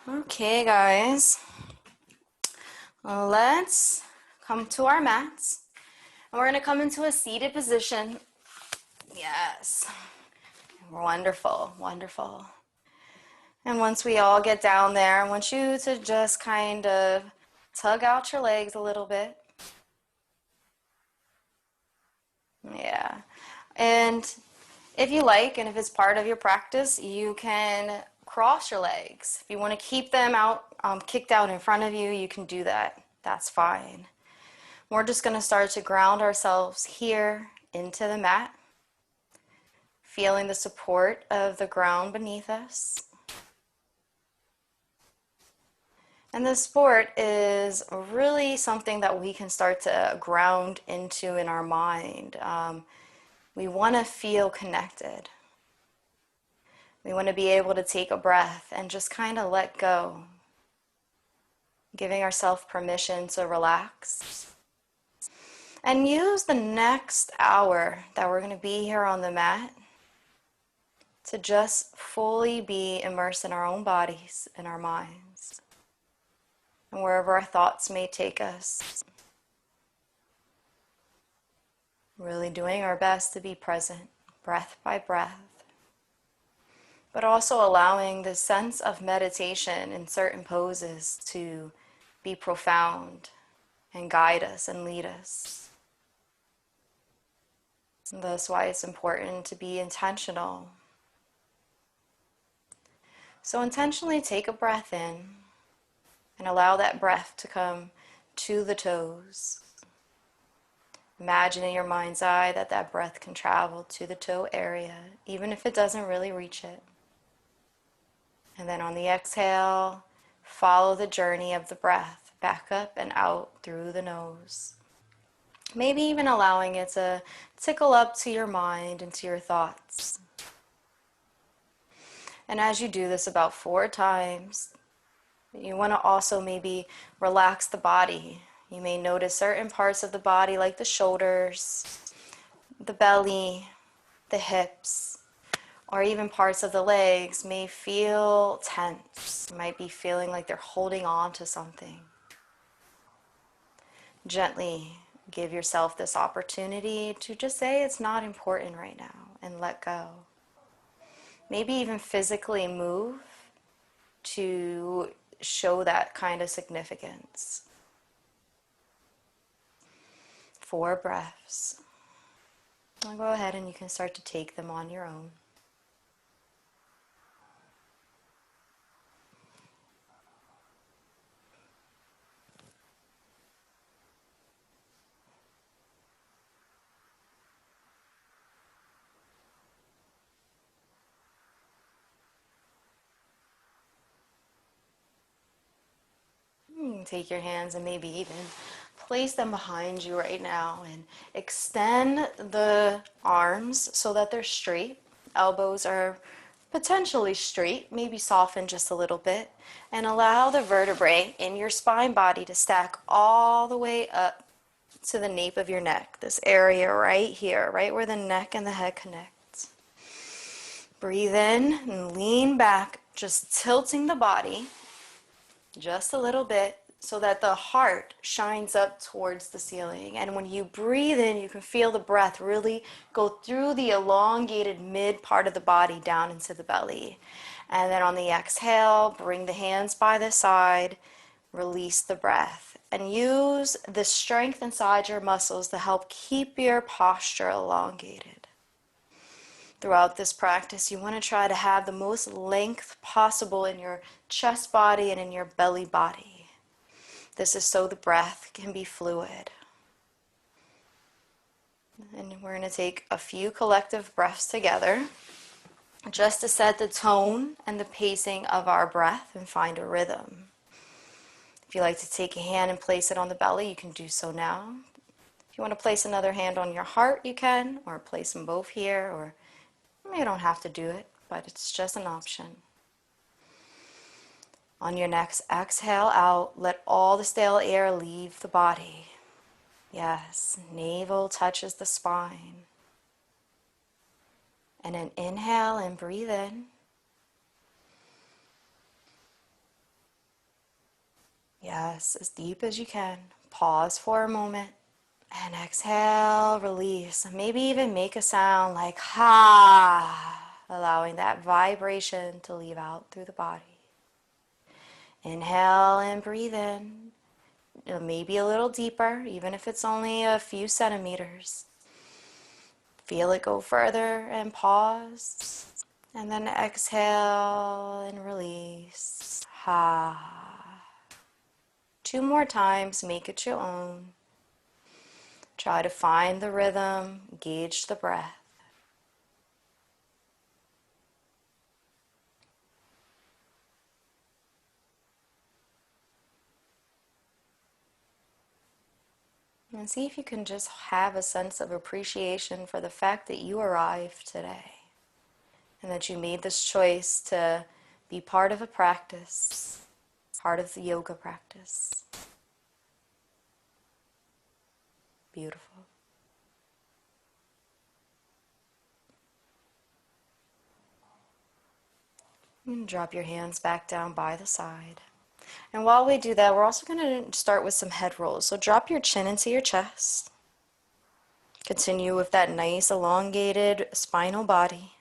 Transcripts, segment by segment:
Okay, guys, let's come to our mats. And we're going to come into a seated position. Yes. Wonderful, wonderful. And once we all get down there, I want you to just kind of tug out your legs a little bit. Yeah. And if you like, and if it's part of your practice, you can cross your legs. If you want to keep them out, kicked out in front of you, you can do that. That's fine. We're just going to start to ground ourselves here into the mat, feeling the support of the ground beneath us. And this support is really something that we can start to ground into in our mind. We want to feel connected. We want to be able to take a breath and just kind of let go, giving ourselves permission to relax. And use the next hour that we're going to be here on the mat to just fully be immersed in our own bodies and our minds, and wherever our thoughts may take us. Really doing our best to be present, breath by breath, but also allowing the sense of meditation in certain poses to be profound and guide us and lead us. And that's why it's important to be intentional. So intentionally take a breath in and allow that breath to come to the toes. Imagine in your mind's eye that that breath can travel to the toe area, even if it doesn't really reach it. And then on the exhale, follow the journey of the breath back up and out through the nose. Maybe even allowing it to tickle up to your mind and to your thoughts. And as you do this about 4 times, you want to also maybe relax the body. You may notice certain parts of the body like the shoulders, the belly, the hips, or even parts of the legs may feel tense. You might be feeling like they're holding on to something. Gently give yourself this opportunity to just say it's not important right now and let go. Maybe even physically move to show that kind of significance. 4 breaths. I'll go ahead and you can start to take them on your own. You can take your hands and maybe even place them behind you right now and extend the arms so that they're straight. Elbows are potentially straight, maybe soften just a little bit, and allow the vertebrae in your spine body to stack all the way up to the nape of your neck, this area right here, right where the neck and the head connect. Breathe in and lean back, just tilting the body just a little bit so that the heart shines up towards the ceiling. And when you breathe in, you can feel the breath really go through the elongated mid part of the body down into the belly. And then on the exhale, bring the hands by the side, release the breath, and use the strength inside your muscles to help keep your posture elongated. Throughout this practice, you want to try to have the most length possible in your chest body and in your belly body. This is so the breath can be fluid. And we're going to take a few collective breaths together just to set the tone and the pacing of our breath and find a rhythm. If you like to take a hand and place it on the belly, you can do so now. If you want to place another hand on your heart, you can, or place them both here, or you don't have to do it, but it's just an option. On your next exhale out, let all the stale air leave the body. Yes, navel touches the spine. And then inhale and breathe in. Yes, as deep as you can. Pause for a moment and exhale, release. Maybe even make a sound like ha, allowing that vibration to leave out through the body. Inhale and breathe in. Maybe a little deeper, even if it's only a few centimeters. Feel it go further and pause. And then exhale and release. Ha. 2 more times, make it your own. Try to find the rhythm, gauge the breath. And see if you can just have a sense of appreciation for the fact that you arrived today and that you made this choice to be part of a practice, part of the yoga practice. Beautiful. And drop your hands back down by the side. And while we do that, we're also going to start with some head rolls. So drop your chin into your chest. Continue with that nice elongated spinal body.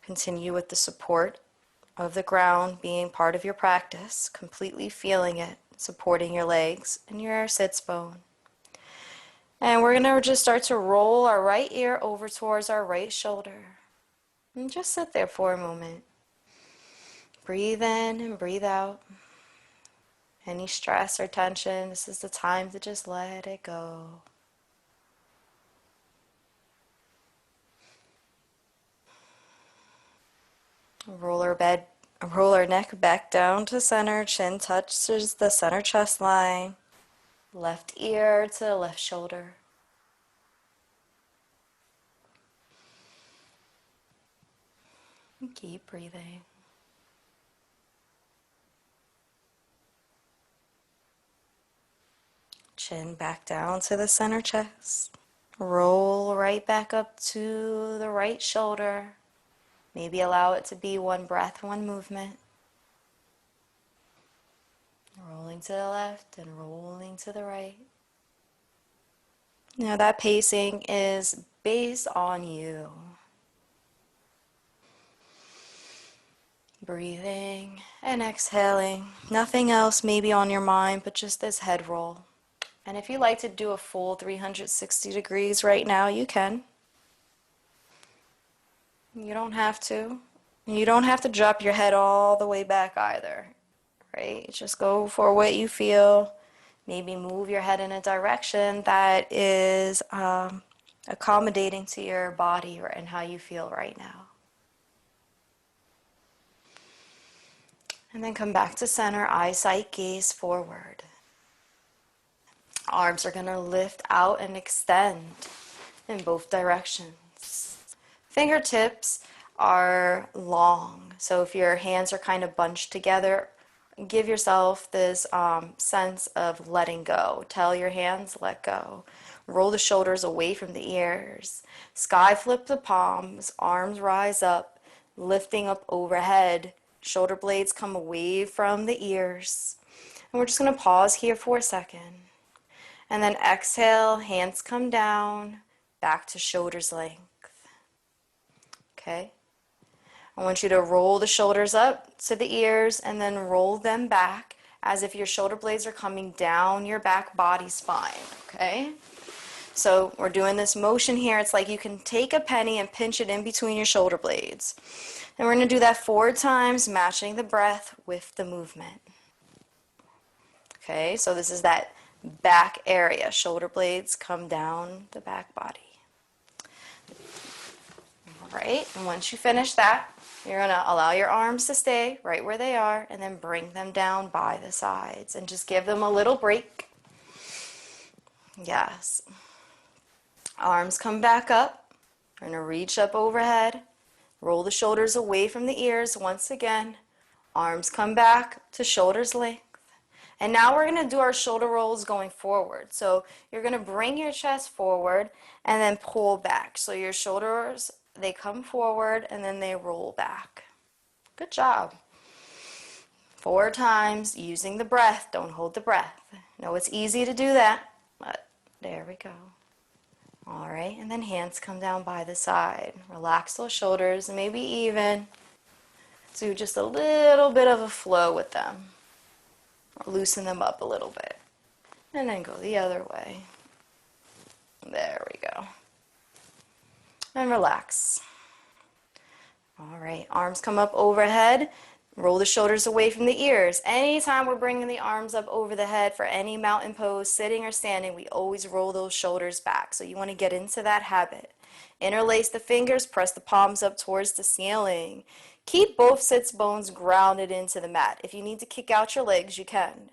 Continue with the support of the ground being part of your practice, completely feeling it, supporting your legs and your sits bone. And we're going to just start to roll our right ear over towards our right shoulder. And just sit there for a moment. Breathe in and breathe out. Any stress or tension, this is the time to just let it go. Roll our neck back down to center, chin touches the center chest line. Left ear to left shoulder. And keep breathing. Chin back down to the center chest. Roll right back up to the right shoulder. Maybe allow it to be one breath, one movement. Rolling to the left and rolling to the right. Now that pacing is based on you. Breathing and exhaling. Nothing else may be on your mind but just this head roll. And if you like to do a full 360 degrees right now, you can. You don't have to. You don't have to drop your head all the way back either, right? Just go for what you feel. Maybe move your head in a direction that is accommodating to your body and how you feel right now. And then come back to center, eyesight, gaze forward. Arms are going to lift out and extend in both directions. Fingertips are long, so if your hands are kind of bunched together, give yourself this sense of letting go. Tell your hands, let go. Roll the shoulders away from the ears. Sky flip the palms, arms rise up, lifting up overhead. Shoulder blades come away from the ears. And we're just going to pause here for a second. And then exhale, hands come down, back to shoulders length. Okay? I want you to roll the shoulders up to the ears and then roll them back as if your shoulder blades are coming down your back body spine, okay? So we're doing this motion here. It's like you can take a penny and pinch it in between your shoulder blades. And we're going to do that 4 times, matching the breath with the movement. Okay, so this is that back area. Shoulder blades come down the back body. All right, and once you finish that, you're going to allow your arms to stay right where they are and then bring them down by the sides and just give them a little break. Yes. Arms come back up. We're going to reach up overhead. Roll the shoulders away from the ears once again. Arms come back to shoulders length. And now we're going to do our shoulder rolls going forward. So you're going to bring your chest forward and then pull back. So your shoulders, they come forward and then they roll back. Good job. 4 times using the breath. Don't hold the breath. No, it's easy to do that, but there we go. All right, and then hands come down by the side. Relax those shoulders, and maybe even do just a little bit of a flow with them. Or loosen them up a little bit. And then go the other way. There we go. And relax. All right, arms come up overhead. Roll the shoulders away from the ears. Anytime we're bringing the arms up over the head for any mountain pose, sitting or standing, we always roll those shoulders back. So you want to get into that habit. Interlace the fingers, press the palms up towards the ceiling. Keep both sits bones grounded into the mat. If you need to kick out your legs, you can.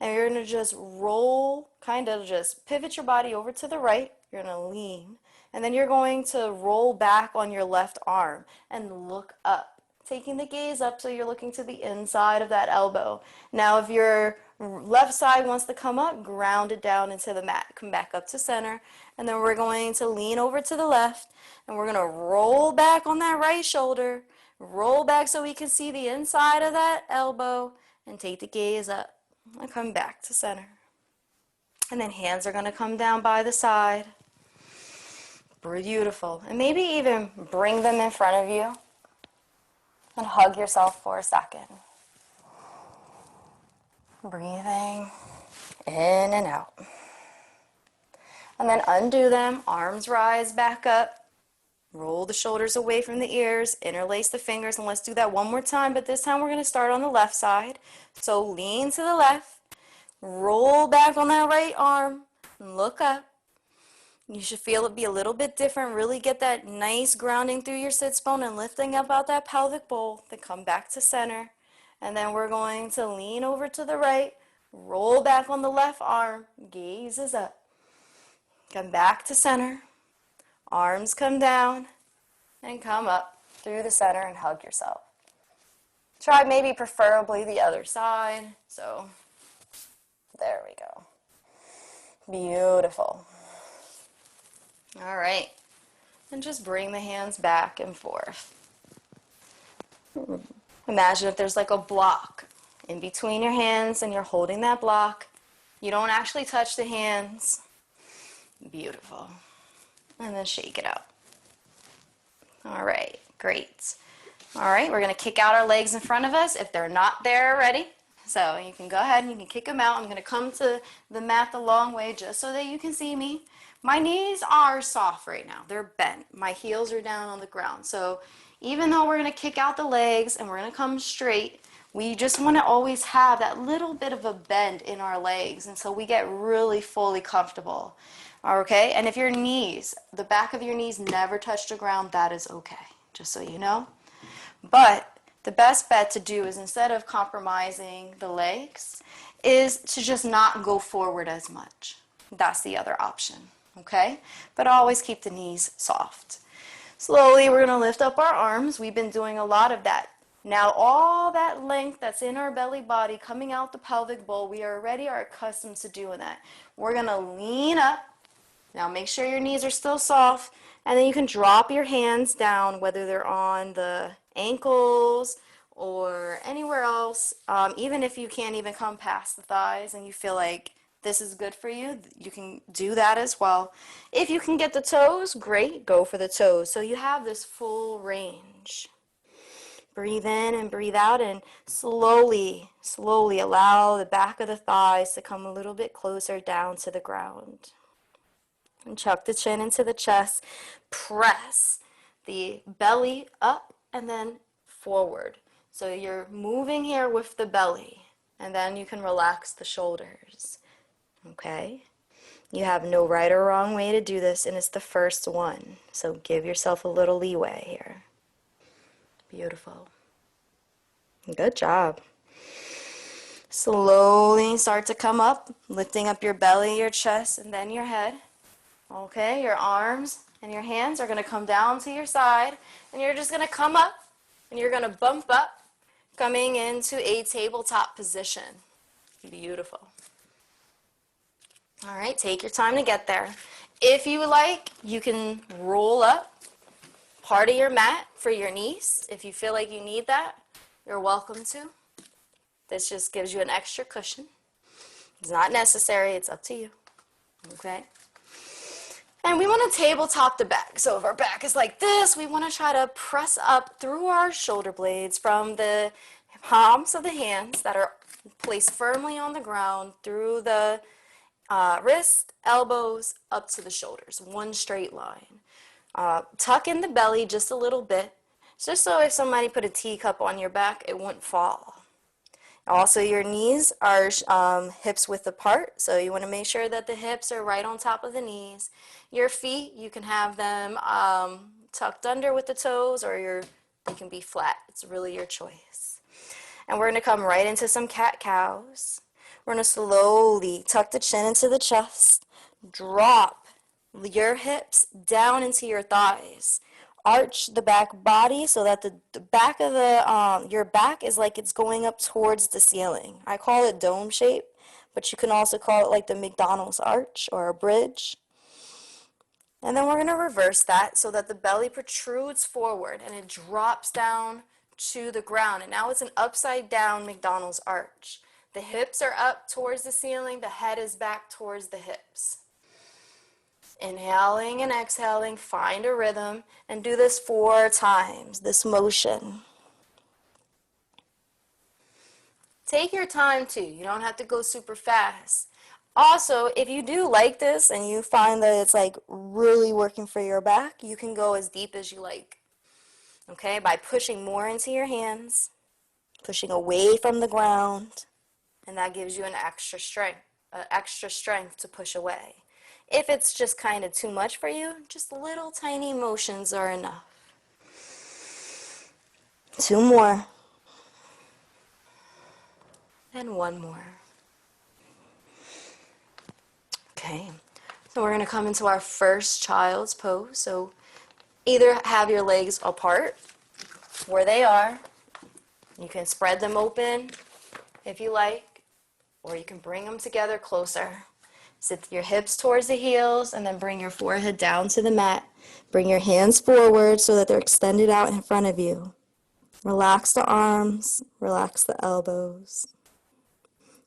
And you're going to just roll, kind of just pivot your body over to the right. You're going to lean. And then you're going to roll back on your left arm and look up. Taking the gaze up so you're looking to the inside of that elbow. Now if your left side wants to come up, ground it down into the mat. Come back up to center. And then we're going to lean over to the left. And we're going to roll back on that right shoulder. Roll back so we can see the inside of that elbow. And take the gaze up. And come back to center. And then hands are going to come down by the side. Beautiful. And maybe even bring them in front of you. And hug yourself for a second. Breathing in and out. And then undo them. Arms rise back up. Roll the shoulders away from the ears. Interlace the fingers. And let's do that one more time. But this time we're going to start on the left side. So lean to the left. Roll back on that right arm. And look up. You should feel it be a little bit different. Really get that nice grounding through your sits bone and lifting up out that pelvic bowl. Then come back to center. And then we're going to lean over to the right. Roll back on the left arm. Gaze is up. Come back to center. Arms come down. And come up through the center and hug yourself. Try maybe preferably the other side. So there we go. Beautiful. All right, and just bring the hands back and forth. Imagine if there's like a block in between your hands and you're holding that block. You don't actually touch the hands. Beautiful. And then shake it out. All right, great. All right, we're going to kick out our legs in front of us if they're not there already. So you can go ahead and you can kick them out. I'm going to come to the mat the long way just so that you can see me. My knees are soft right now. They're bent. My heels are down on the ground. So even though we're going to kick out the legs and we're going to come straight, we just want to always have that little bit of a bend in our legs until we get really fully comfortable. Okay? And if your knees, the back of your knees never touch the ground, that is okay, just so you know. But the best bet to do is instead of compromising the legs is to just not go forward as much. That's the other option. Okay? But always keep the knees soft. Slowly, we're going to lift up our arms. We've been doing a lot of that. Now, all that length that's in our belly body coming out the pelvic bowl, we already are accustomed to doing that. We're going to lean up. Now, make sure your knees are still soft. And then you can drop your hands down, whether they're on the ankles or anywhere else. Even if you can't even come past the thighs and you feel like this is good for you, you can do that as well. If you can get the toes, great, go for the toes. So you have this full range. Breathe in and breathe out and slowly, slowly allow the back of the thighs to come a little bit closer down to the ground. And chuck the chin into the chest. Press the belly up and then forward. So you're moving here with the belly. And then you can relax the shoulders. Okay? You have no right or wrong way to do this, and it's the first one. So give yourself a little leeway here. Beautiful. Good job. Slowly start to come up, lifting up your belly, your chest, and then your head. Okay, your arms and your hands are going to come down to your side, and you're just going to come up, and you're going to bump up, coming into a tabletop position. Beautiful. All right, take your time to get there. If you like, you can roll up part of your mat for your knees. If you feel like you need that, you're welcome to. This just gives you an extra cushion. It's not necessary, it's up to you. Okay? And we want to tabletop the back. So if our back is like this, we want to try to press up through our shoulder blades from the palms of the hands that are placed firmly on the ground through the wrist, elbows, up to the shoulders. One straight line. Tuck in the belly just a little bit, just so if somebody put a teacup on your back, it wouldn't fall. Also, your knees are hips width apart, so you want to make sure that the hips are right on top of the knees. Your feet, you can have them tucked under with the toes, or they can be flat. It's really your choice. And we're going to come right into some cat-cows. We're going to slowly tuck the chin into the chest, drop your hips down into your thighs. Arch the back body so that the back of your back is like it's going up towards the ceiling. I call it dome shape, but you can also call it like the McDonald's arch or a bridge. And then we're going to reverse that so that the belly protrudes forward and it drops down to the ground. And now it's an upside down McDonald's arch. The hips are up towards the ceiling, the head is back towards the hips. Inhaling and exhaling, find a rhythm, and do this 4 times, this motion. Take your time too, you don't have to go super fast. Also, if you do like this and you find that it's like really working for your back, you can go as deep as you like. Okay, by pushing more into your hands, pushing away from the ground, and that gives you an extra strength to push away. If it's just kind of too much for you, just little tiny motions are enough. 2 more. And 1 more. Okay, so we're going to come into our first child's pose. So either have your legs apart where they are. You can spread them open if you like, or you can bring them together closer. Sit your hips towards the heels and then bring your forehead down to the mat. Bring your hands forward so that they're extended out in front of you. Relax the arms, relax the elbows,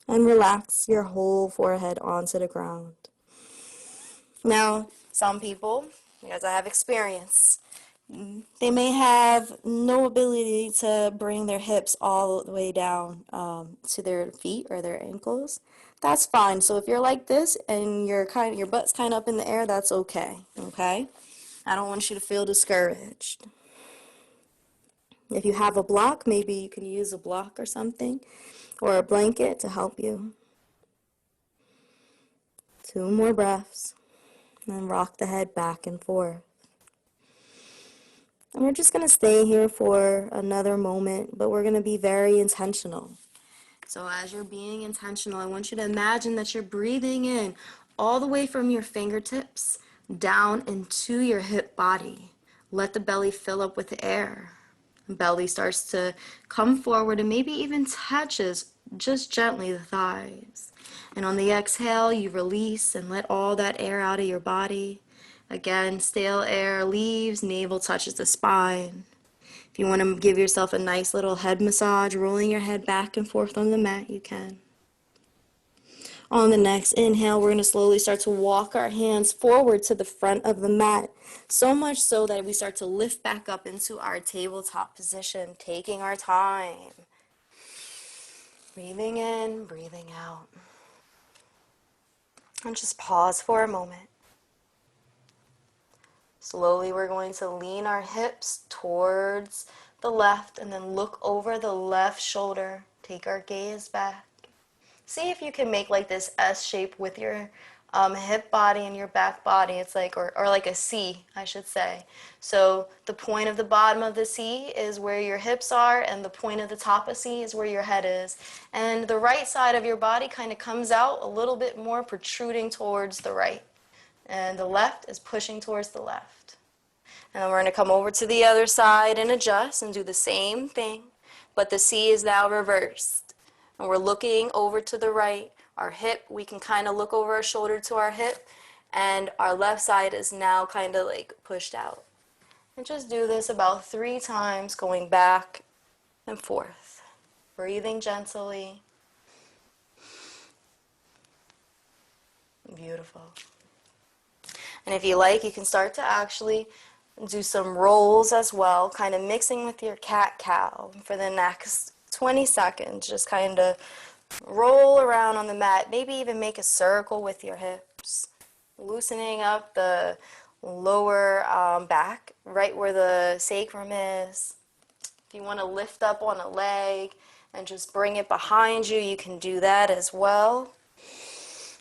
and relax your whole forehead onto the ground. Now, some people, because I have experience, they may have no ability to bring their hips all the way down to their feet or their ankles. That's fine. So if you're like this and your butt's kind of up in the air, that's okay. Okay? I don't want you to feel discouraged. If you have a block, maybe you can use a block or something, or a blanket to help you. 2 more breaths, and then rock the head back and forth. And we're just going to stay here for another moment, but we're going to be very intentional. So as you're being intentional, I want you to imagine that you're breathing in all the way from your fingertips down into your hip body. Let the belly fill up with air. The belly starts to come forward and maybe even touches just gently the thighs. And on the exhale, you release and let all that air out of your body. Again, stale air leaves, navel touches the spine. If you want to give yourself a nice little head massage, rolling your head back and forth on the mat, you can. On the next inhale, we're going to slowly start to walk our hands forward to the front of the mat, so much so that we start to lift back up into our tabletop position, taking our time. Breathing in, breathing out. And just pause for a moment. Slowly, we're going to lean our hips towards the left and then look over the left shoulder. Take our gaze back. See if you can make like this S shape with your hip body and your back body. It's like, or like a C, I should say. So the point of the bottom of the C is where your hips are, and the point of the top of C is where your head is. And the right side of your body kind of comes out a little bit more, protruding towards the right. And the left is pushing towards the left. And then we're going to come over to the other side and adjust and do the same thing, but the C is now reversed. And we're looking over to the right. Our hip, we can kind of look over our shoulder to our hip, and our left side is now kind of like pushed out. And just do this about 3 times, going back and forth. breathing gently. Beautiful. And if you like, you can start to actually do some rolls as well, kind of mixing with your cat-cow for the next 20 seconds. Just kind of roll around on the mat, maybe even make a circle with your hips, loosening up the lower back, right where the sacrum is. If you want to lift up on a leg and just bring it behind you, you can do that as well.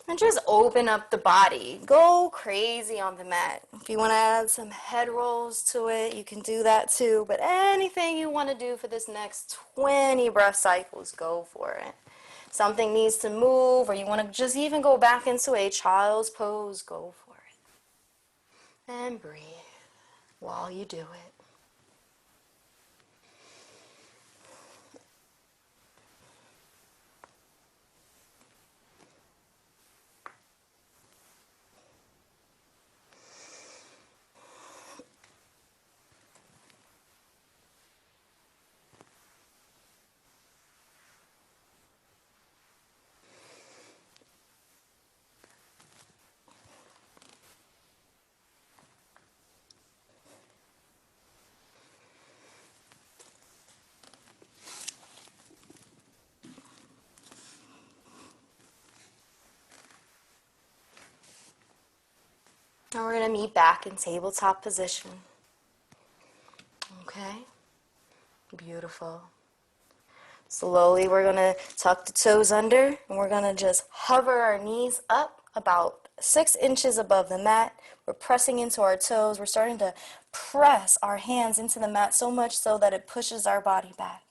And just open up the body. Go crazy on the mat. If you want to add some head rolls to it, you can do that too. But anything you want to do for this next 20 breath cycles, go for it. Something needs to move, or you want to just even go back into a child's pose, go for it. And breathe while you do it. Now we're going to meet back in tabletop position. Okay? Beautiful. Slowly we're going to tuck the toes under, and we're going to just hover our knees up about 6 inches above the mat. We're pressing into our toes. We're starting to press our hands into the mat so much so that it pushes our body back.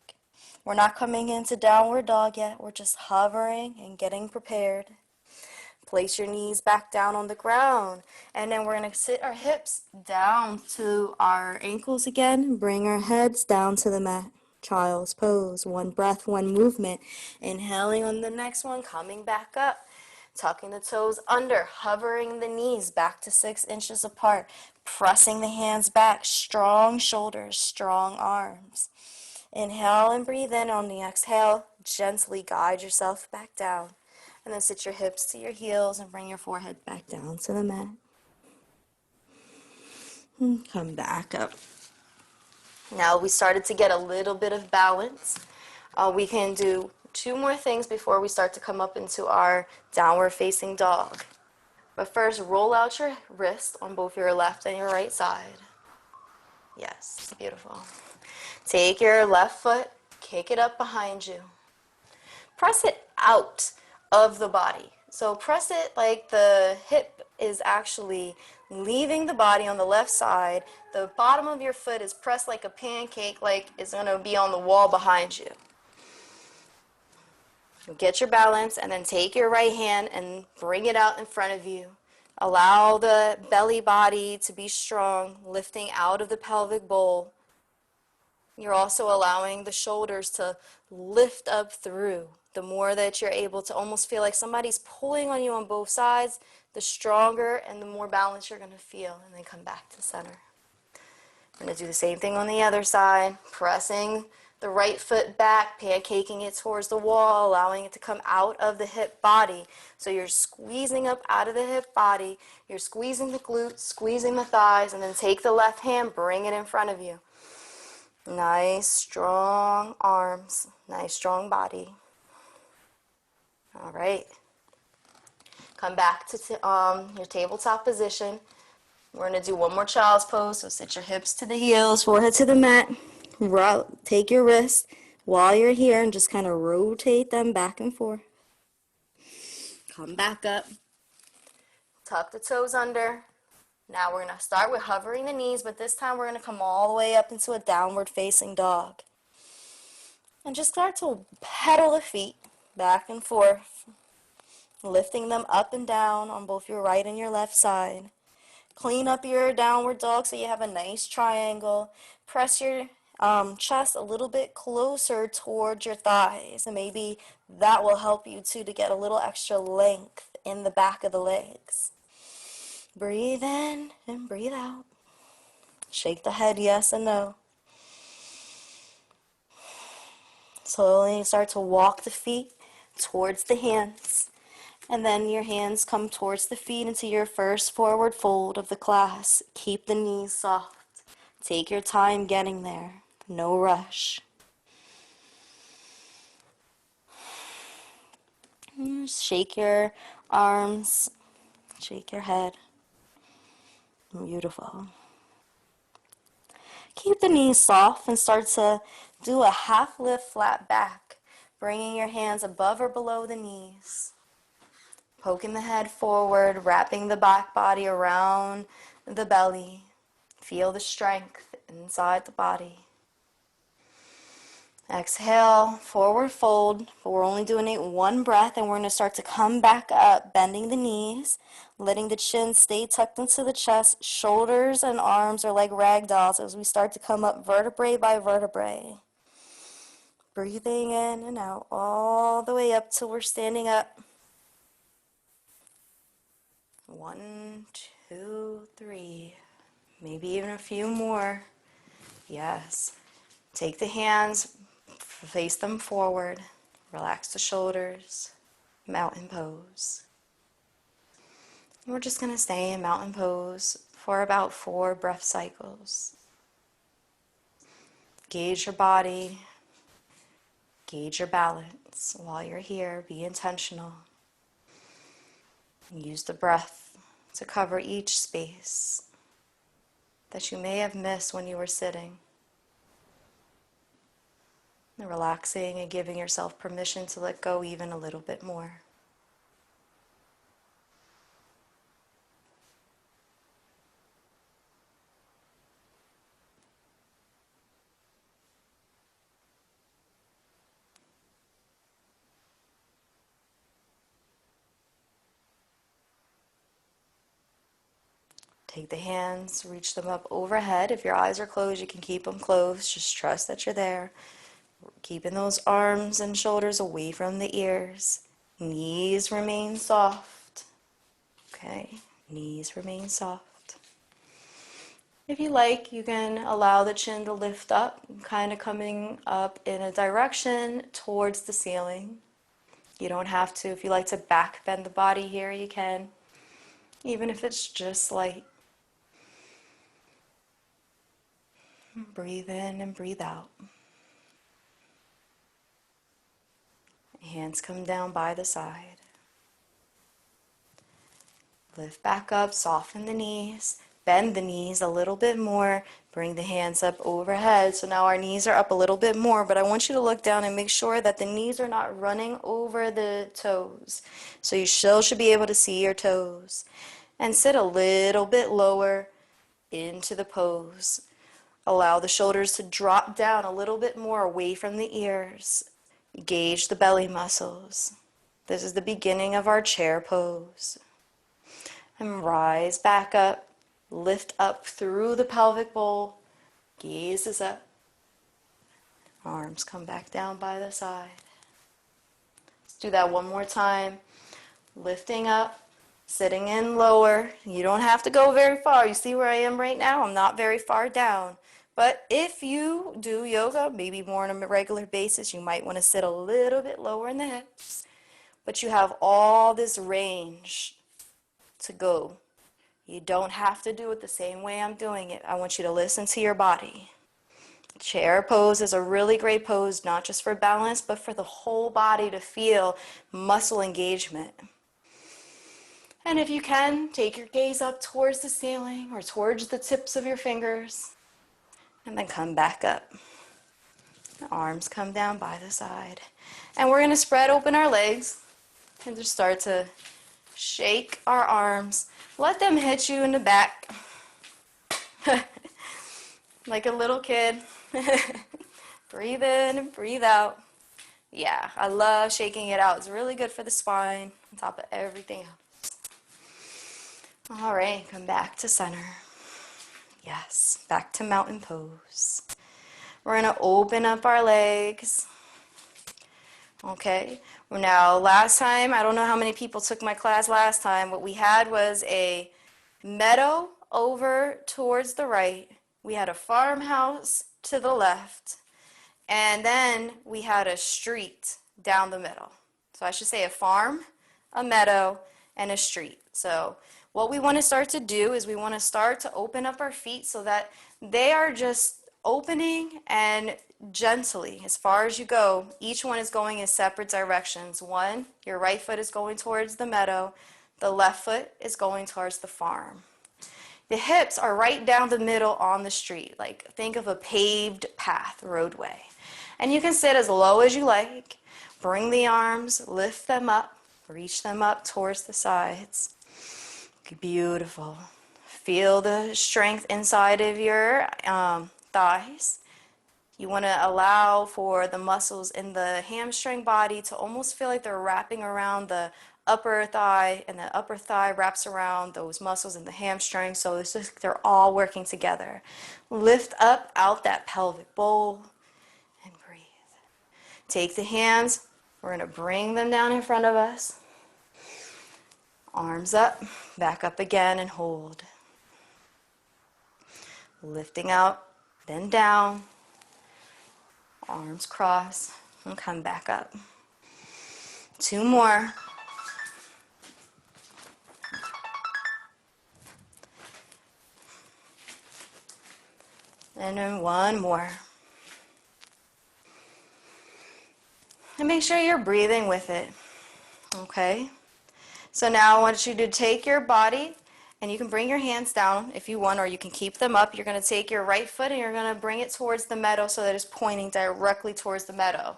We're not coming into downward dog yet. We're just hovering and getting prepared. Place your knees back down on the ground, and then we're going to sit our hips down to our ankles again. Bring our heads down to the mat. Child's pose. One breath, one movement. Inhaling on the next one, coming back up. Tucking the toes under, hovering the knees back to 6 inches apart. Pressing the hands back, strong shoulders, strong arms. Inhale and breathe in. On the exhale, gently guide yourself back down. And then sit your hips to your heels and bring your forehead back down to the mat. And come back up. Now we started to get a little bit of balance. We can do 2 more things before we start to come up into our downward facing dog. But first, roll out your wrist on both your left and your right side. Yes, beautiful. Take your left foot, kick it up behind you. Press it out of the body. So press it like the hip is actually leaving the body on the left side. The bottom of your foot is pressed like a pancake, like it's going to be on the wall behind you. Get your balance, and then take your right hand and bring it out in front of you. Allow the belly body to be strong, lifting out of the pelvic bowl. You're also allowing the shoulders to lift up through. The more that you're able to almost feel like somebody's pulling on you on both sides, the stronger and the more balance you're going to feel. And then come back to center. We're going to do the same thing on the other side. Pressing the right foot back, pancaking it towards the wall, allowing it to come out of the hip body. So you're squeezing up out of the hip body. You're squeezing the glutes, squeezing the thighs, and then take the left hand, bring it in front of you. Nice, strong arms. Nice, strong body. All right. Come back to your tabletop position. We're going to do one more child's pose. So sit your hips to the heels, forehead to the mat. Take your wrists while you're here and just kind of rotate them back and forth. Come back up. Tuck the toes under. Now we're going to start with hovering the knees, but this time we're going to come all the way up into a downward facing dog. And just start to pedal the feet back and forth, lifting them up and down on both your right and your left side. Clean up your downward dog so you have a nice triangle. Press your chest a little bit closer towards your thighs, and maybe that will help you too to get a little extra length in the back of the legs. Breathe in and breathe out. Shake the head yes and no. Slowly start to walk the feet towards the hands. And then your hands come towards the feet into your first forward fold of the class. Keep the knees soft. Take your time getting there. No rush. Just shake your arms. Shake your head. Beautiful. Keep the knees soft and start to do a half lift flat back, bringing your hands above or below the knees. Poking the head forward, wrapping the back body around the belly. Feel the strength inside the body. Exhale, forward fold, but we're only doing it one breath, and we're going to start to come back up, bending the knees, letting the chin stay tucked into the chest. Shoulders and arms are like rag dolls as we start to come up vertebrae by vertebrae. Breathing in and out all the way up till we're standing up. 1, 2, 3, maybe even a few more. Yes. Take the hands, face them forward, relax the shoulders, mountain pose. We're just going to stay in mountain pose for about 4 breath cycles. Gauge your body, gauge your balance while you're here. Be intentional. Use the breath to cover each space that you may have missed when you were sitting. And relaxing and giving yourself permission to let go even a little bit more. Take the hands, reach them up overhead. If your eyes are closed, you can keep them closed. Just trust that you're there. Keeping those arms and shoulders away from the ears. Knees remain soft. Okay, knees remain soft. If you like, you can allow the chin to lift up, kind of coming up in a direction towards the ceiling. You don't have to. If you like to back bend the body here, you can. Even if it's just light. Breathe in and breathe out. Hands come down by the side. Lift back up, soften the knees, bend the knees a little bit more, bring the hands up overhead. So now our knees are up a little bit more, but I want you to look down and make sure that the knees are not running over the toes. So you still should be able to see your toes. And sit a little bit lower into the pose. Allow the shoulders to drop down a little bit more away from the ears. Gauge the belly muscles. This is the beginning of our chair pose. And rise back up. Lift up through the pelvic bowl. Gaze is up. Arms come back down by the side. Let's do that one more time. Lifting up. Sitting in lower. You don't have to go very far. You see where I am right now? I'm not very far down. But if you do yoga, maybe more on a regular basis, you might want to sit a little bit lower in the hips. But you have all this range to go. You don't have to do it the same way I'm doing it. I want you to listen to your body. Chair pose is a really great pose, not just for balance, but for the whole body to feel muscle engagement. And if you can, take your gaze up towards the ceiling or towards the tips of your fingers. And then come back up. The arms come down by the side. And we're going to spread open our legs and just start to shake our arms. Let them hit you in the back. Like a little kid. Breathe in and breathe out. Yeah, I love shaking it out. It's really good for the spine on top of everything else. All right, come back to center. Yes, back to mountain pose. We're going to open up our legs. Okay, now last time, I don't know how many people took my class last time. What we had was a meadow over towards the right. We had a farmhouse to the left. And then we had a street down the middle. So I should say a farm, a meadow, and a street. So what we want to start to do is we want to start to open up our feet so that they are just opening and gently, as far as you go, each one is going in separate directions. One, your right foot is going towards the meadow, the left foot is going towards the farm. The hips are right down the middle on the street, like think of a paved path, roadway. And you can sit as low as you like, bring the arms, lift them up, reach them up towards the sides. Beautiful. Feel the strength inside of your thighs. You want to allow for the muscles in the hamstring body to almost feel like they're wrapping around the upper thigh, and the upper thigh wraps around those muscles in the hamstring. So it's just, they're all working together. Lift up out that pelvic bowl and breathe. Take the hands. We're going to bring them down in front of us. Arms up, back up again, and hold. Lifting out, then down. Arms cross, and come back up. 2 more. And then 1 more. And make sure you're breathing with it. Okay? So now I want you to take your body, and you can bring your hands down if you want, or you can keep them up. You're going to take your right foot and you're going to bring it towards the meadow so that it's pointing directly towards the meadow.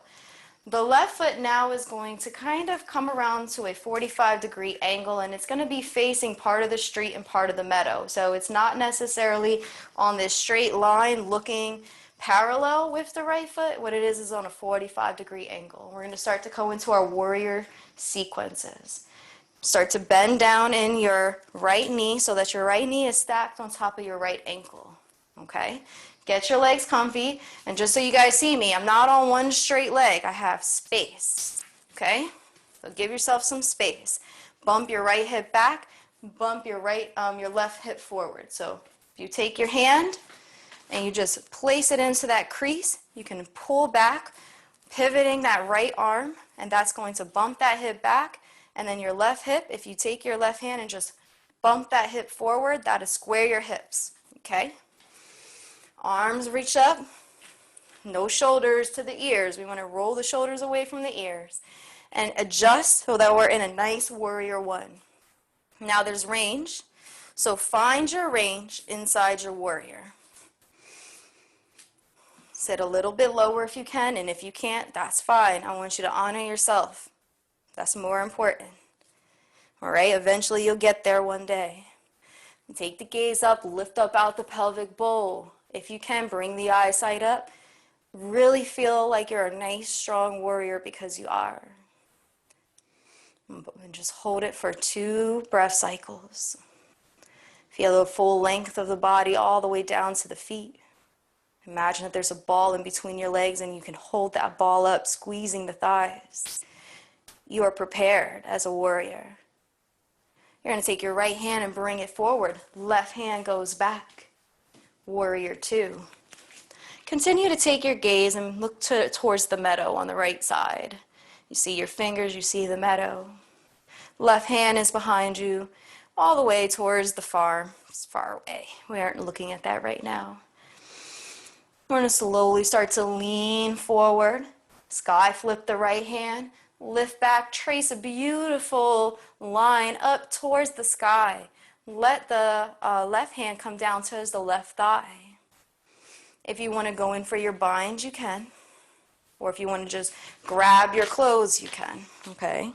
The left foot now is going to kind of come around to a 45-degree angle, and it's going to be facing part of the street and part of the meadow. So it's not necessarily on this straight line looking parallel with the right foot. What it is on a 45-degree angle. We're going to start to go into our warrior sequences. Start to bend down in your right knee so that your right knee is stacked on top of your right ankle. Okay? Get your legs comfy, and just so you guys see me, I'm not on one straight leg. I have space. Okay? So give yourself some space. Bump your right hip back, bump your left hip forward. So if you take your hand and you just place it into that crease, you can pull back, pivoting that right arm, and that's going to bump that hip back. And then your left hip, if you take your left hand and just bump that hip forward, that'll square your hips, okay? Arms reach up, no shoulders to the ears. We want to roll the shoulders away from the ears. And adjust so that we're in a nice warrior 1. Now there's range, so find your range inside your warrior. Sit a little bit lower if you can, and if you can't, that's fine. I want you to honor yourself. That's more important. All right, eventually you'll get there one day. And take the gaze up, lift up out the pelvic bowl. If you can, bring the eyesight up. Really feel like you're a nice, strong warrior, because you are. And just hold it for 2 breath cycles. Feel the full length of the body all the way down to the feet. Imagine that there's a ball in between your legs and you can hold that ball up, squeezing the thighs. You are prepared as a warrior. You're going to take your right hand and bring it forward. Left hand goes back. Warrior 2. Continue to take your gaze and look towards the meadow on the right side. You see your fingers, you see the meadow. Left hand is behind you, all the way towards the farm. It's far away. We aren't looking at that right now. We're going to slowly start to lean forward. Sky flip the right hand. Lift back, trace a beautiful line up towards the sky. Let the left hand come down towards the left thigh. If you want to go in for your bind, you can. Or if you want to just grab your clothes, you can. Okay?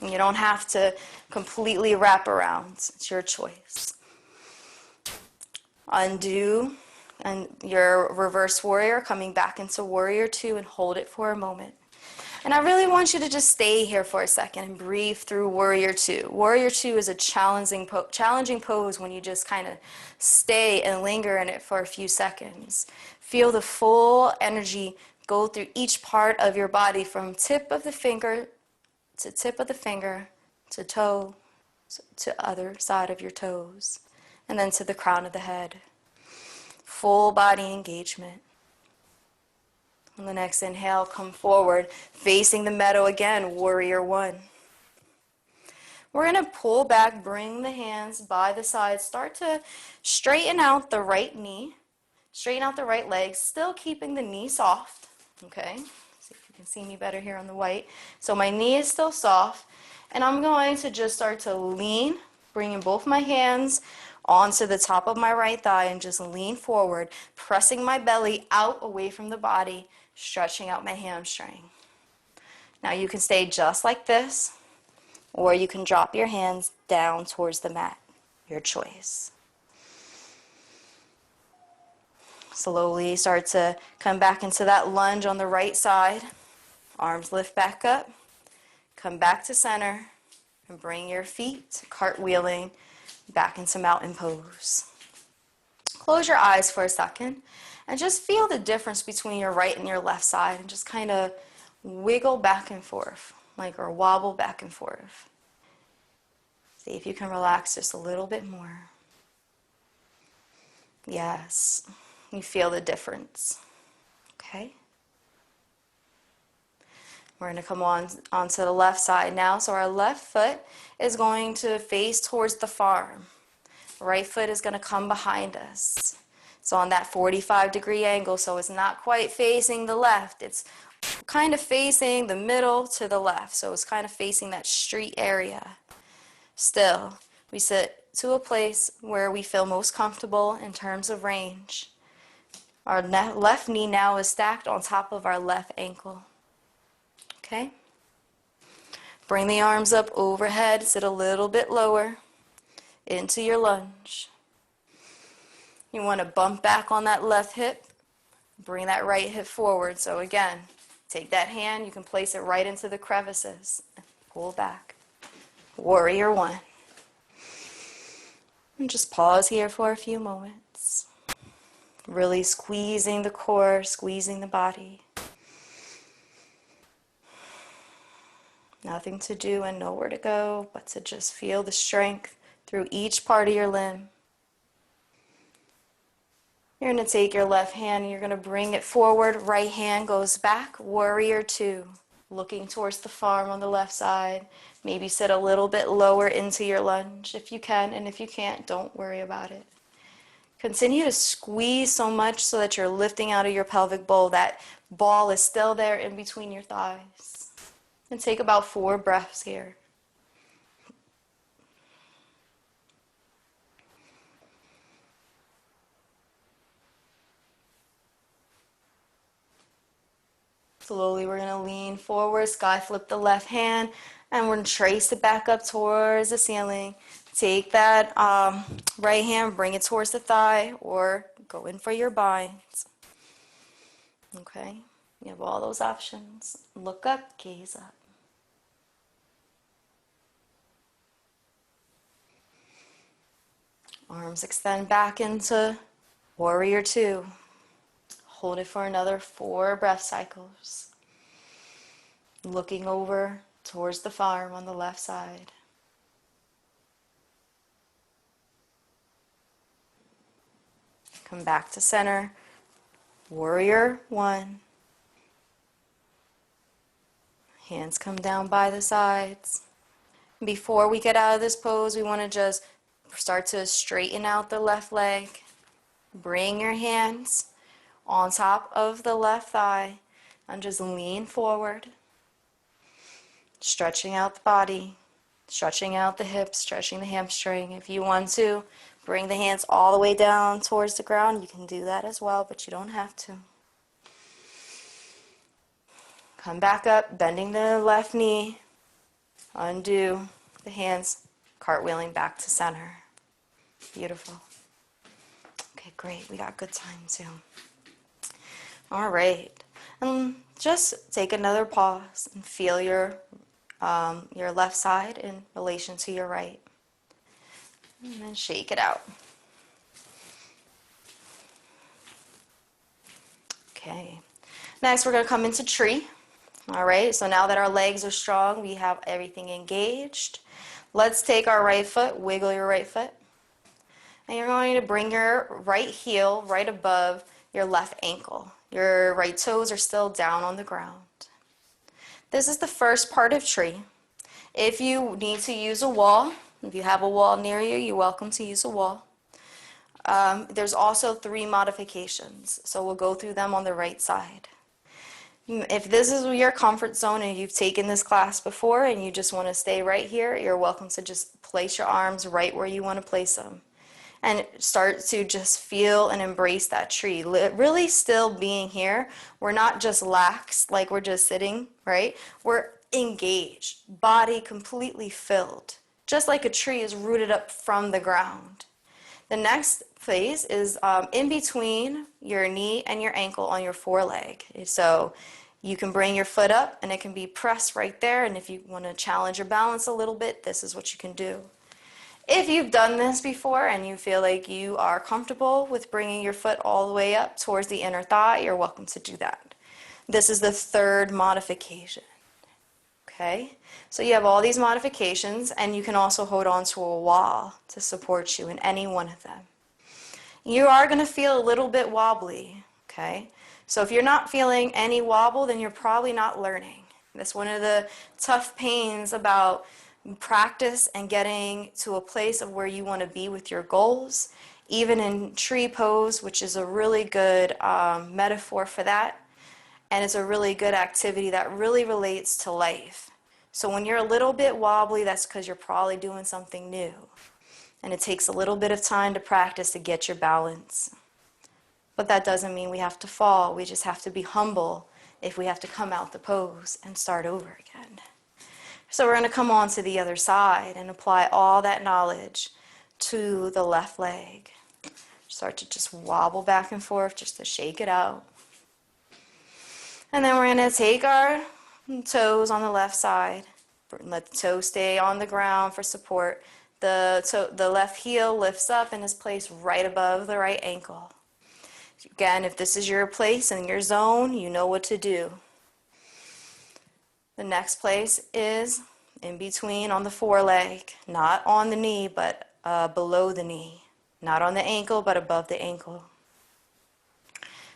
And you don't have to completely wrap around. It's your choice. Undo. And your reverse warrior, coming back into warrior 2, and hold it for a moment. And I really want you to just stay here for a second and breathe through warrior 2. Warrior 2 is a challenging pose when you just kind of stay and linger in it for a few seconds. Feel the full energy go through each part of your body, from tip of the finger to toe to other side of your toes, and then to the crown of the head. full body engagement. On the next inhale, come forward, facing the meadow again, warrior one. We're going to pull back, bring the hands by the sides, start to straighten out the right knee, straighten out the right leg, still keeping the knee soft, okay? See if you can see me better here on the white. So my knee is still soft, and I'm going to just start to lean, bringing both my hands onto the top of my right thigh and just lean forward, pressing my belly out away from the body, stretching out my hamstring. Now you can stay just like this, or you can drop your hands down towards the mat, your choice. Slowly start to come back into that lunge on the right side. Arms lift back up, come back to center, and bring your feet cartwheeling back into mountain pose. Close your eyes for a second and just feel the difference between your right and your left side, and just kind of wiggle back and forth, or wobble back and forth. See if you can relax just a little bit more. Yes, you feel the difference. Okay? We're going to come onto the left side now. So our left foot is going to face towards the farm. Right foot is going to come behind us. So on that 45-degree angle, so it's not quite facing the left. It's kind of facing the middle to the left. So it's kind of facing that street area. Still, we sit to a place where we feel most comfortable in terms of range. Our left knee now is stacked on top of our left ankle. Okay? Bring the arms up overhead, sit a little bit lower into your lunge. You want to bump back on that left hip, bring that right hip forward. So again, take that hand, you can place it right into the crevices. Pull back. Warrior one. And just pause here for a few moments. Really squeezing the core, squeezing the body. Nothing to do and nowhere to go, but to just feel the strength through each part of your limb. You're going to take your left hand and you're going to bring it forward. Right hand goes back. Warrior two. Looking towards the farm on the left side. Maybe sit a little bit lower into your lunge if you can, and if you can't, don't worry about it. Continue to squeeze so much so that you're lifting out of your pelvic bowl. That ball is still there in between your thighs. And take about 4 breaths here. Slowly we're going to lean forward, sky flip the left hand, and we're going to trace it back up towards the ceiling. Take that right hand, bring it towards the thigh, or go in for your binds. Okay? You have all those options. Look up, gaze up. Arms extend back into warrior two. Hold it for another 4 breath cycles. Looking over towards the farm on the left side. Come back to center. Warrior one. Hands come down by the sides. Before we get out of this pose, we want to just start to straighten out the left leg. Bring your hands on top of the left thigh and just lean forward. Stretching out the body, stretching out the hips, stretching the hamstring. If you want to, bring the hands all the way down towards the ground. You can do that as well, but you don't have to. Come back up, bending the left knee. Undo the hands, cartwheeling back to center. Beautiful. Okay, great. We got good time too. All right. Just take another pause and feel your left side in relation to your right. And then shake it out. Okay. Next, we're going to come into tree. All right. So now that our legs are strong, we have everything engaged. Let's take our right foot, wiggle your right foot. And you're going to bring your right heel right above your left ankle. Your right toes are still down on the ground. This is the first part of tree. If you need to use a wall, if you have a wall near you, you're welcome to use a wall. There's also 3 modifications, so we'll go through them on the right side. If this is your comfort zone and you've taken this class before and you just want to stay right here, you're welcome to just place your arms right where you want to place them. And start to just feel and embrace that tree. Really still being here. We're not just lax, like we're just sitting, right? We're engaged, body completely filled, just like a tree is rooted up from the ground. The next phase is in between your knee and your ankle on your foreleg. So you can bring your foot up and it can be pressed right there. And if you want to challenge your balance a little bit, this is what you can do. If you've done this before and you feel like you are comfortable with bringing your foot all the way up towards the inner thigh, you're welcome to do that. This is the 3rd modification. Okay? So you have all these modifications, and you can also hold on to a wall to support you in any one of them. You are going to feel a little bit wobbly, okay? So if you're not feeling any wobble, then you're probably not learning. That's one of the tough pains about practice and getting to a place of where you want to be with your goals. Even in tree pose, which is a really good metaphor for that, and it's a really good activity that really relates to life. So when you're a little bit wobbly, that's because you're probably doing something new. And it takes a little bit of time to practice to get your balance. But that doesn't mean we have to fall. We just have to be humble if we have to come out the pose and start over again. So we're going to come on to the other side and apply all that knowledge to the left leg. Start to just wobble back and forth just to shake it out. And then we're going to take our toes on the left side. Let the toe stay on the ground for support. The left heel lifts up and is placed right above the right ankle. Again, if this is your place and your zone, you know what to do. The next place is in between on the foreleg, not on the knee, but below the knee. Not on the ankle, but above the ankle.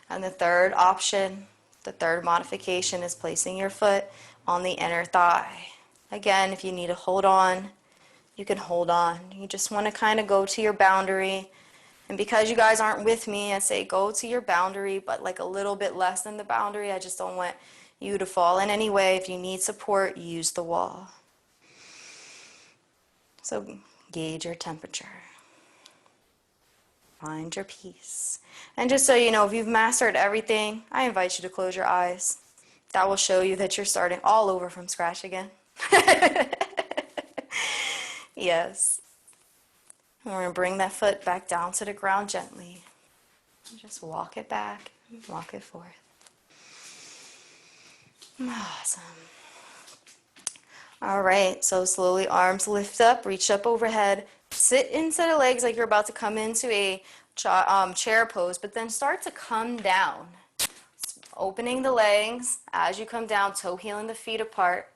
And the third option, the third modification, is placing your foot on the inner thigh. Again, if you need to hold on, you can hold on. You just want to kind of go to your boundary. And because you guys aren't with me, I say go to your boundary, but like a little bit less than the boundary. I just don't want you to fall in any way. If you need support, use the wall. So gauge your temperature. Find your peace. And just so you know, if you've mastered everything, I invite you to close your eyes. That will show you that you're starting all over from scratch again. Yes. And we're going to bring that foot back down to the ground gently. Just walk it back, walk it forth. Awesome. All right, so slowly arms lift up, reach up overhead. Sit into the legs like you're about to come into a chair pose, but then start to come down. Opening the legs as you come down, toe heeling the feet apart,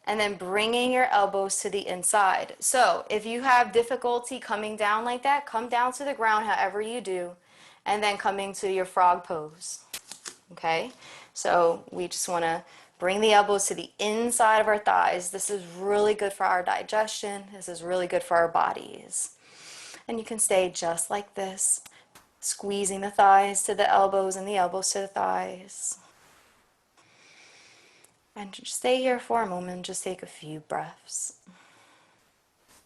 and then bringing your elbows to the inside. So if you have difficulty coming down like that, come down to the ground however you do, and then coming to your frog pose. Okay? So we just want to bring the elbows to the inside of our thighs. This is really good for our digestion. This is really good for our bodies. And you can stay just like this, squeezing the thighs to the elbows and the elbows to the thighs. And just stay here for a moment. Just take a few breaths.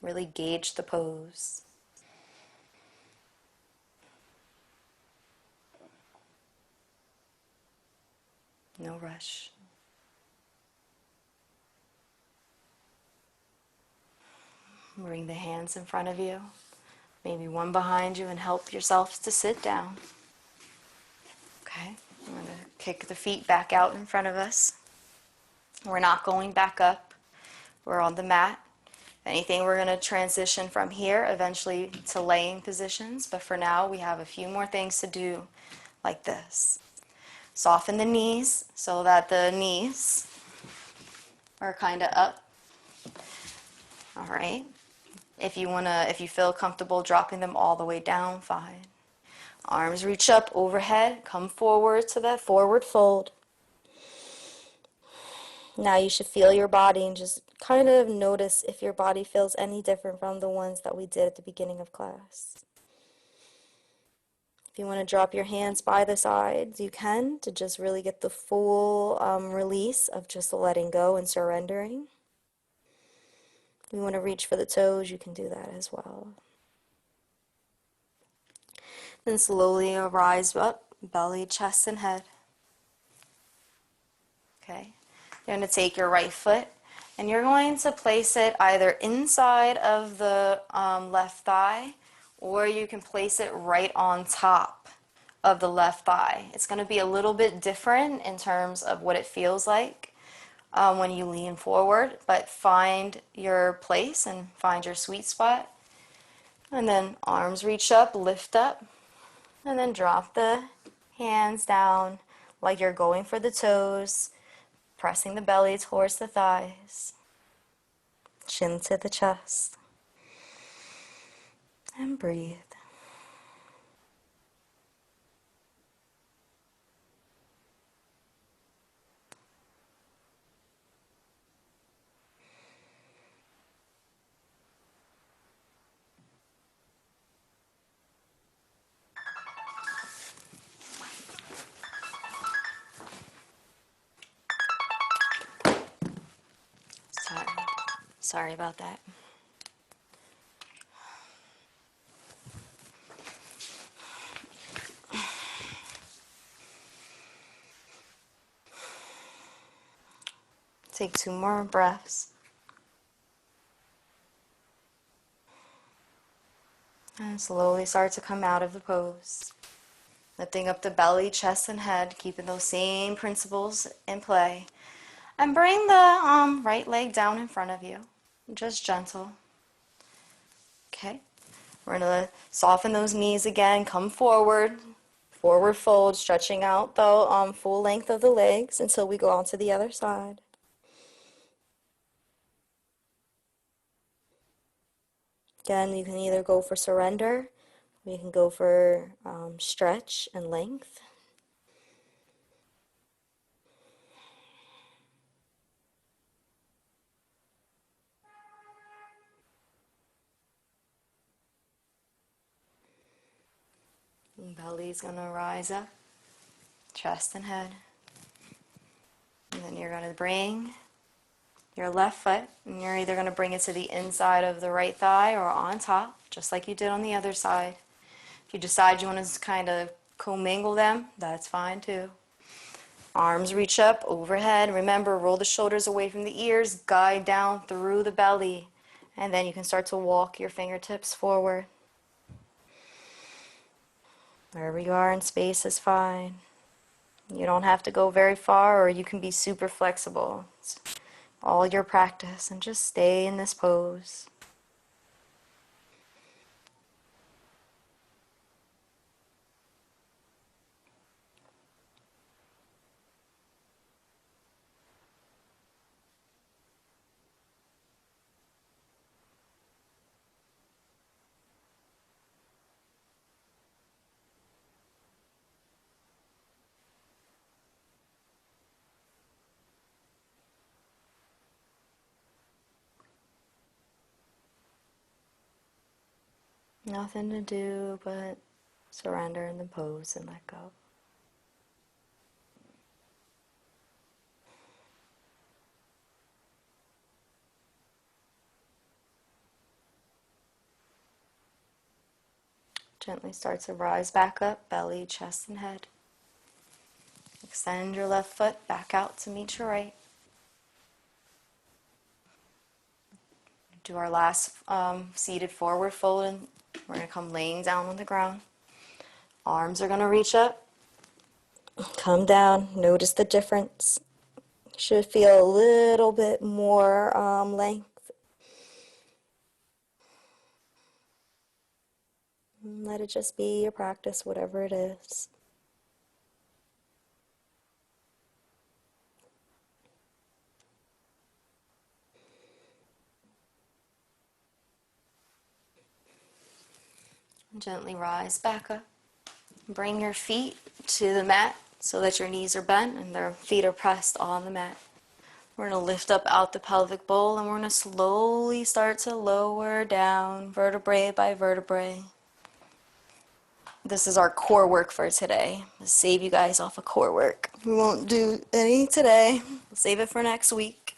Really gauge the pose. No rush. Bring the hands in front of you, maybe one behind you, and help yourself to sit down. Okay, we're going to kick the feet back out in front of us. We're not going back up. We're on the mat. If anything, we're going to transition from here eventually to laying positions, but for now we have a few more things to do like this. Soften the knees so that the knees are kind of up. All right. If you feel comfortable dropping them all the way down, fine. Arms reach up overhead, come forward to that forward fold. Now you should feel your body and just kind of notice if your body feels any different from the ones that we did at the beginning of class. If you want to drop your hands by the sides, you can, to just really get the full release of just letting go and surrendering. If you want to reach for the toes, you can do that as well. Then slowly rise up, belly, chest, and head. Okay. You're going to take your right foot and you're going to place it either inside of the left thigh, or you can place it right on top of the left thigh. It's going to be a little bit different in terms of what it feels like when you lean forward, but find your place and find your sweet spot. And then arms reach up, lift up, and then drop the hands down like you're going for the toes, pressing the belly towards the thighs, chin to the chest, and breathe. Sorry about that. Take 2 more breaths. And slowly start to come out of the pose. Lifting up the belly, chest, and head, keeping those same principles in play. And bring the right leg down in front of you. Just gentle. Okay. We're going to soften those knees again. Come forward. Forward fold, stretching out the full length of the legs until we go on to the other side. Again, you can either go for surrender, or you can go for stretch and length. Belly's going to rise up, chest and head. And then you're going to bring your left foot, and you're either going to bring it to the inside of the right thigh or on top, just like you did on the other side. If you decide you want to kind of commingle them, that's fine too. Arms reach up overhead. Remember, roll the shoulders away from the ears, guide down through the belly, and then you can start to walk your fingertips forward. Wherever you are in space is fine. You don't have to go very far, or you can be super flexible. It's all your practice, and just stay in this pose. Nothing to do but surrender in the pose and let go. Gently start to rise back up, belly, chest, and head. Extend your left foot back out to meet your right. Do our last seated forward fold, and we're going to come laying down on the ground. Arms are going to reach up, come down. Notice the difference. Should feel a little bit more length. Let it just be your practice, whatever it is. Gently rise back up. Bring your feet to the mat so that your knees are bent and their feet are pressed on the mat. We're going to lift up out the pelvic bowl, and we're going to slowly start to lower down vertebrae by vertebrae. This is our core work for today. I'll save you guys off of core work. We won't do any today. We'll save it for next week.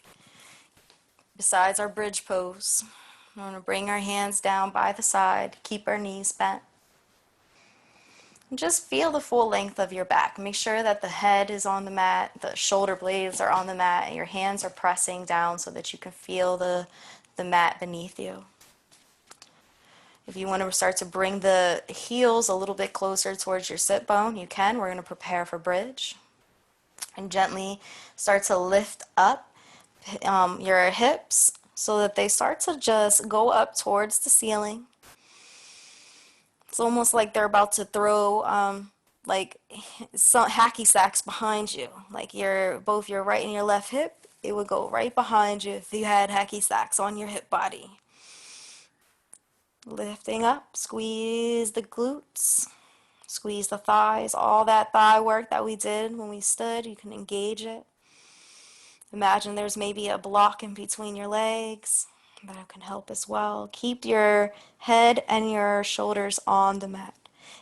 Besides our bridge pose, we're going to bring our hands down by the side, keep our knees bent. And just feel the full length of your back. Make sure that the head is on the mat, the shoulder blades are on the mat, and your hands are pressing down so that you can feel the mat beneath you. If you want to start to bring the heels a little bit closer towards your sit bone, you can. We're going to prepare for bridge. And gently start to lift up your hips so that they start to just go up towards the ceiling. It's almost like they're about to throw like some hacky sacks behind you. Like both your right and your left hip, it would go right behind you if you had hacky sacks on your hip body. Lifting up, squeeze the glutes, squeeze the thighs, all that thigh work that we did when we stood, you can engage it. Imagine there's maybe a block in between your legs. That can help as well. Keep your head and your shoulders on the mat.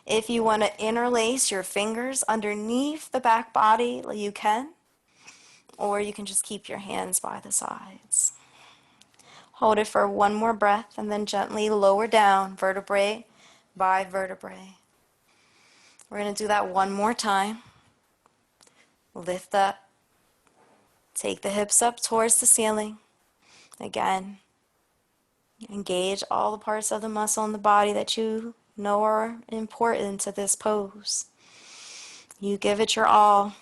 If you want to interlace your fingers underneath the back body, you can. Or you can just keep your hands by the sides. Hold it for one more breath and then gently lower down vertebrae by vertebrae. We're going to do that one more time. Lift up. Take the hips up towards the ceiling. Again, engage all the parts of the muscle in the body that you know are important to this pose. You give it your all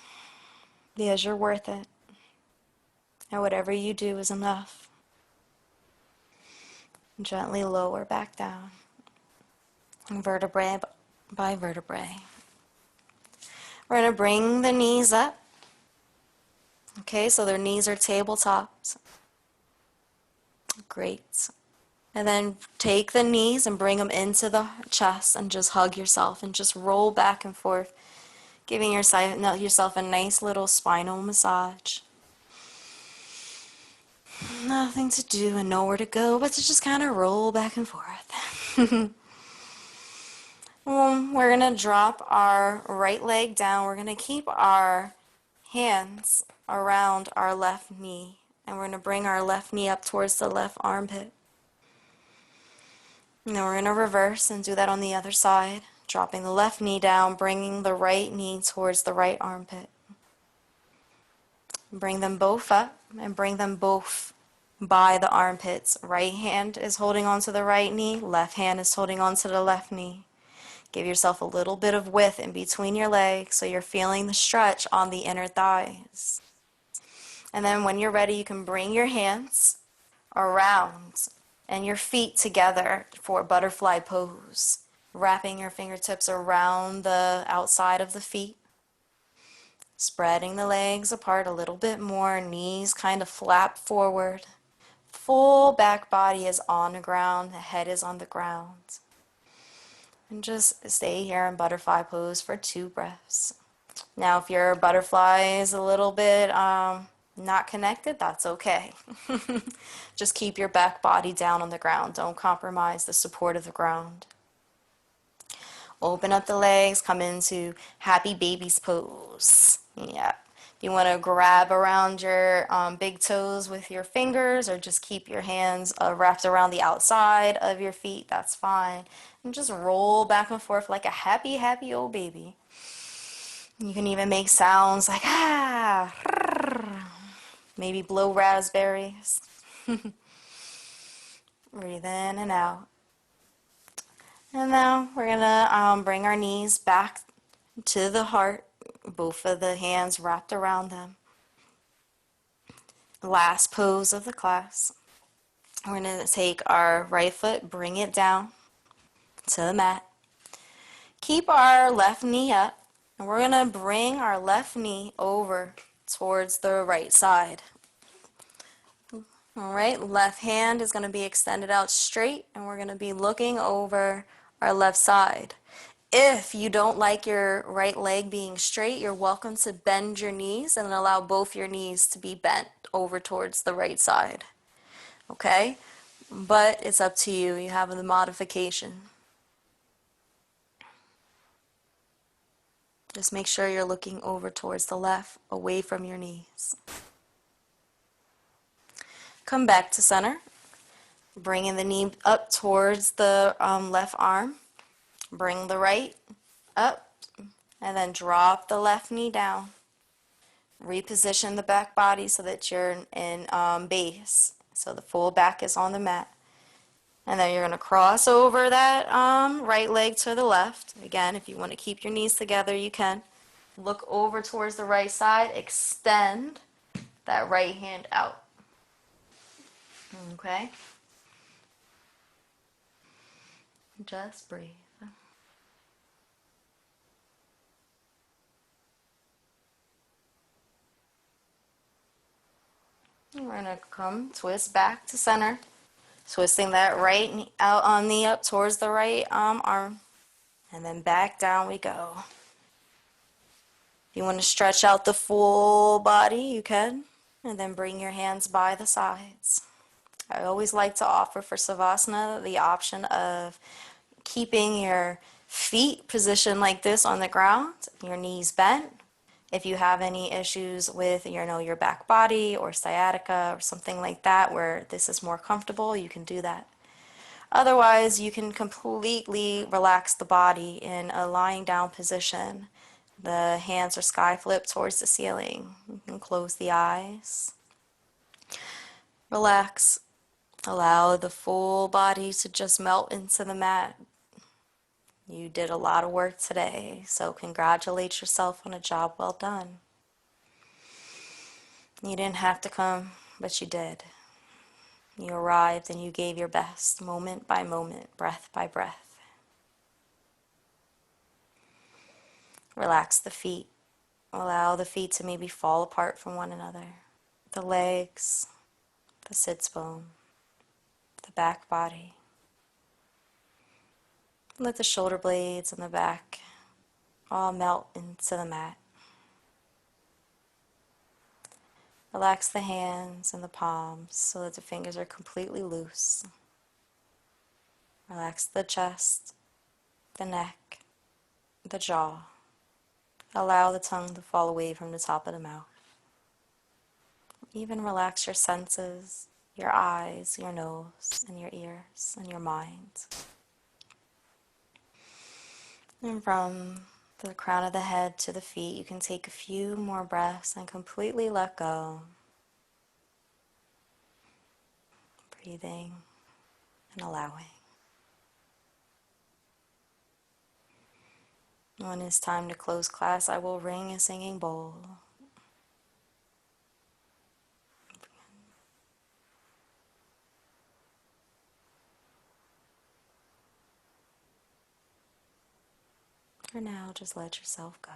because you're worth it. And whatever you do is enough. Gently lower back down. Vertebrae by vertebrae. We're going to bring the knees up. Okay, so their knees are tabletops. Great. And then take the knees and bring them into the chest and just hug yourself and just roll back and forth, giving yourself a nice little spinal massage. Nothing to do and nowhere to go, but to just kind of roll back and forth. We're going to drop our right leg down. We're going to keep our hands around our left knee. And we're going to bring our left knee up towards the left armpit. And then we're going to reverse and do that on the other side. Dropping the left knee down, bringing the right knee towards the right armpit. Bring them both up and bring them both by the armpits. Right hand is holding onto the right knee. Left hand is holding onto the left knee. Give yourself a little bit of width in between your legs so you're feeling the stretch on the inner thighs. And then when you're ready, you can bring your hands around and your feet together for butterfly pose. Wrapping your fingertips around the outside of the feet. Spreading the legs apart a little bit more. Knees kind of flap forward. Full back body is on the ground. The head is on the ground. And just stay here in butterfly pose for 2 breaths. Now, if your butterfly is a little bit not connected, that's okay. Just keep your back body down on the ground. Don't compromise the support of the ground. Open up the legs, come into happy baby's pose. Yeah. If you want to grab around your big toes with your fingers or just keep your hands wrapped around the outside of your feet, that's fine. And just roll back and forth like a happy, happy old baby. You can even make sounds like, ah, maybe blow raspberries. Breathe in and out. And now we're going to bring our knees back to the heart, both of the hands wrapped around them. Last pose of the class. We're going to take our right foot, bring it down to the mat. Keep our left knee up, and we're going to bring our left knee over towards the right side. All right, left hand is going to be extended out straight, and we're going to be looking over our left side. If you don't like your right leg being straight, you're welcome to bend your knees and allow both your knees to be bent over towards the right side. Okay? But it's up to you. You have the modification. Just make sure you're looking over towards the left, away from your knees. Come back to center. Bringing the knee up towards the left arm. Bring the right up. And then drop the left knee down. Reposition the back body so that you're in base. So the full back is on the mat. And then you're going to cross over that right leg to the left. Again, if you want to keep your knees together, you can. Look over towards the right side. Extend that right hand out. Okay? Just breathe. And we're going to come twist back to center. Twisting that right knee out on knee up towards the right arm. And then back down we go. If you want to stretch out the full body, you can. And then bring your hands by the sides. I always like to offer for Savasana the option of keeping your feet positioned like this on the ground, your knees bent. If you have any issues with your back body or sciatica or something like that where this is more comfortable, you can do that. Otherwise, you can completely relax the body in a lying down position. The hands are sky flip towards the ceiling. You can close the eyes. Relax. Allow the full body to just melt into the mat. You did a lot of work today, so congratulate yourself on a job well done. You didn't have to come, but you did. You arrived and you gave your best, moment by moment, breath by breath. Relax the feet. Allow the feet to maybe fall apart from one another. The legs, the sits bone, the back body. Let the shoulder blades and the back all melt into the mat. Relax the hands and the palms so that the fingers are completely loose. Relax the chest, the neck, the jaw. Allow the tongue to fall away from the top of the mouth. Even relax your senses, your eyes, your nose, and your ears, and your mind. And from the crown of the head to the feet, you can take a few more breaths and completely let go. Breathing and allowing. When it's time to close class, I will ring a singing bowl. For now, just let yourself go.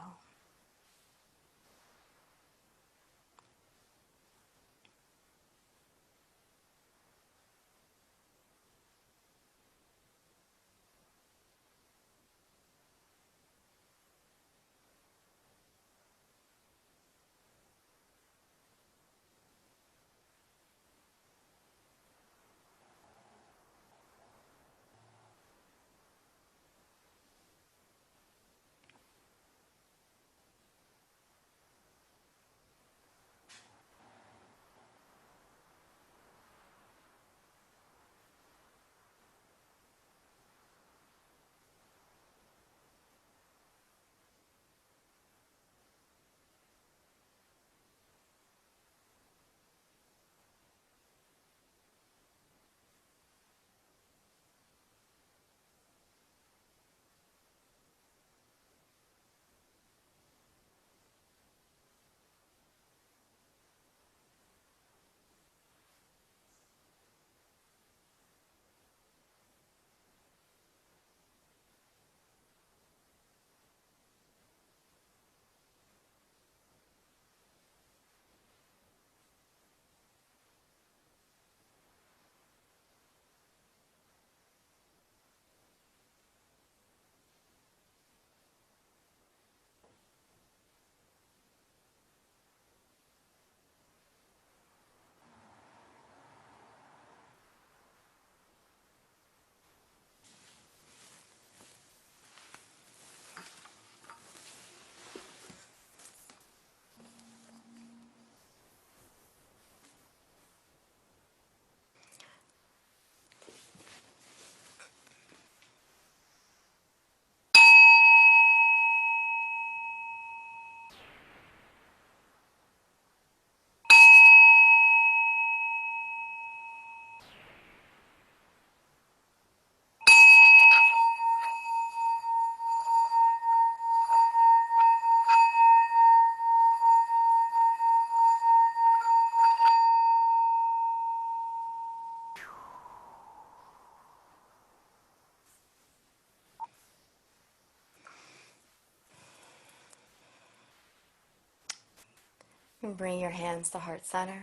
And bring your hands to heart center.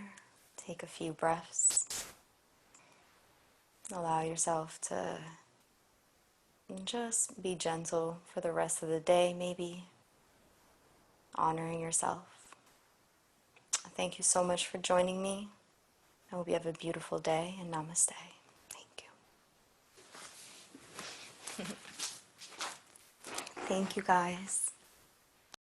Take a few breaths. Allow yourself to just be gentle for the rest of the day, maybe honoring yourself. Thank you so much for joining me. I hope you have a beautiful day, and namaste. Thank you. Thank you, guys.